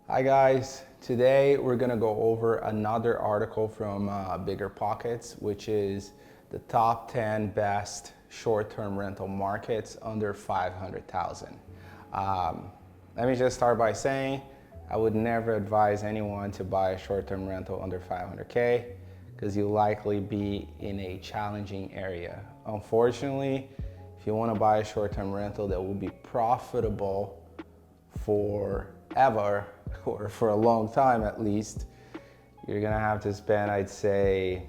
Hi guys, today we're gonna go over another article from biggerpockets, which is the top 10 best short-term rental markets under 500,000. Let me just start by saying I would never advise anyone to buy a short-term rental under 500K because you'll likely be in a challenging area. Unfortunately, if you want to buy a short-term rental that will be profitable forever, or for a long time at least, you're gonna have to spend, I'd say,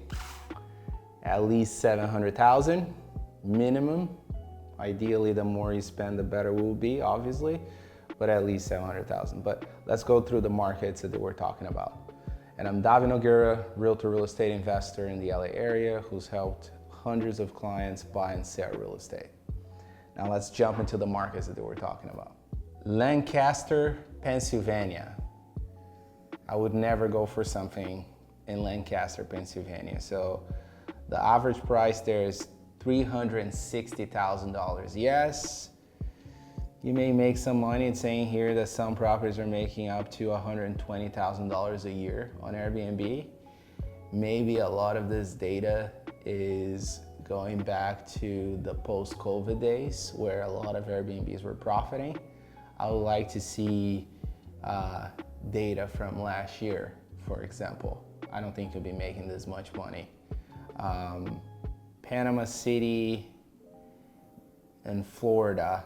at least 700,000 minimum. Ideally, the more you spend, the better it will be, obviously, but at least 700,000. But let's go through the markets that we're talking about. And I'm Davi, realtor, real estate investor in the LA area who's helped hundreds of clients buy and sell real estate. Now let's jump into the markets that we're talking about. Lancaster, Pennsylvania. I would never go for something in Lancaster, Pennsylvania. So the average price there is $360,000. Yes, you may make some money. It's saying here that some properties are making up to $120,000 a year on Airbnb. Maybe a lot of this data is going back to the post-COVID days where a lot of Airbnbs were profiting. I would like to see data from last year, for example. I don't think you'll be making this much money. Panama City and Florida,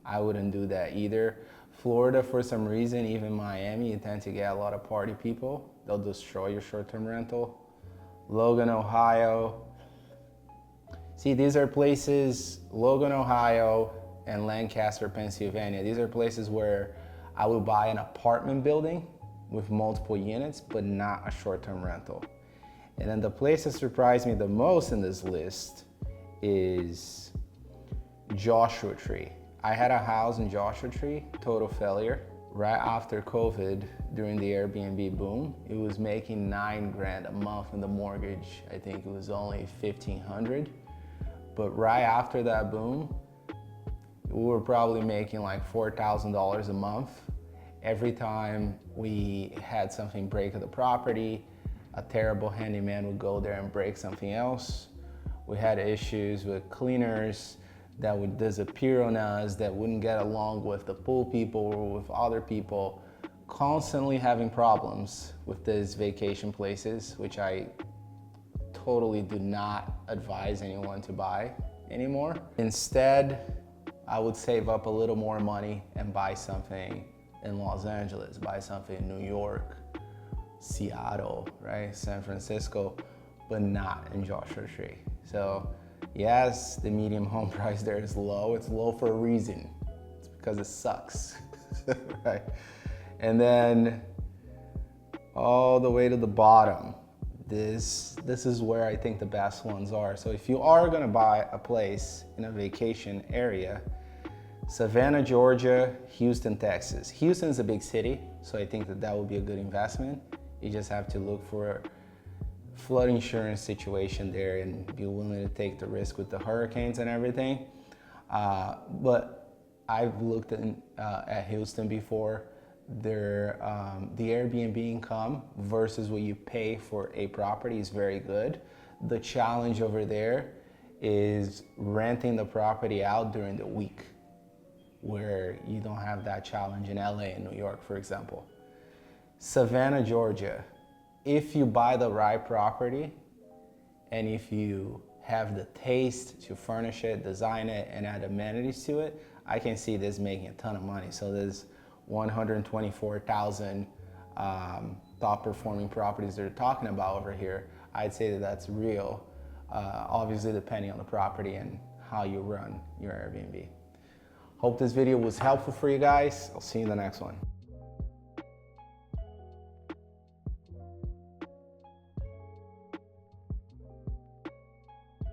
I wouldn't do that either. Florida, for some reason, even Miami, you tend to get a lot of party people. They'll destroy your short-term rental. Logan, Ohio. See, these are places, Logan, Ohio, and Lancaster, Pennsylvania. These are places where I would buy an apartment building with multiple units, but not a short-term rental. And then the place that surprised me the most in this list is Joshua Tree. I had a house in Joshua Tree, total failure. Right after COVID, during the Airbnb boom, it was making $9 grand a month, and the mortgage, I think it was only $1,500. But right after that boom, we were probably making like $4,000 a month. Every time we had something break at the property, a terrible handyman would go there and break something else. We had issues with cleaners that would disappear on us, that wouldn't get along with the pool people or with other people. Constantly having problems with these vacation places, which I totally do not advise anyone to buy anymore. Instead, I would save up a little more money and buy something in Los Angeles, buy something in New York, Seattle, right? San Francisco, but not in Joshua Tree. So yes, the median home price there is low. It's low for a reason. It's because it sucks, right? And then all the way to the bottom, this is where I think the best ones are. So if you are gonna buy a place in a vacation area, Savannah, Georgia, Houston, Texas. Houston's a big city, so I think that would be a good investment. You just have to look for a flood insurance situation there and be willing to take the risk with the hurricanes and everything. But I've looked at Houston before. The Airbnb income versus what you pay for a property is very good. The challenge over there is renting the property out during the week, where you don't have that challenge in LA and New York, for example. Savannah, Georgia. If you buy the right property and if you have the taste to furnish it, design it, and add amenities to it, I can see this making a ton of money. So there's 124,000 top performing properties they're talking about over here. I'd say that that's real, obviously depending on the property and how you run your Airbnb. Hope this video was helpful for you guys. I'll see you in the next one.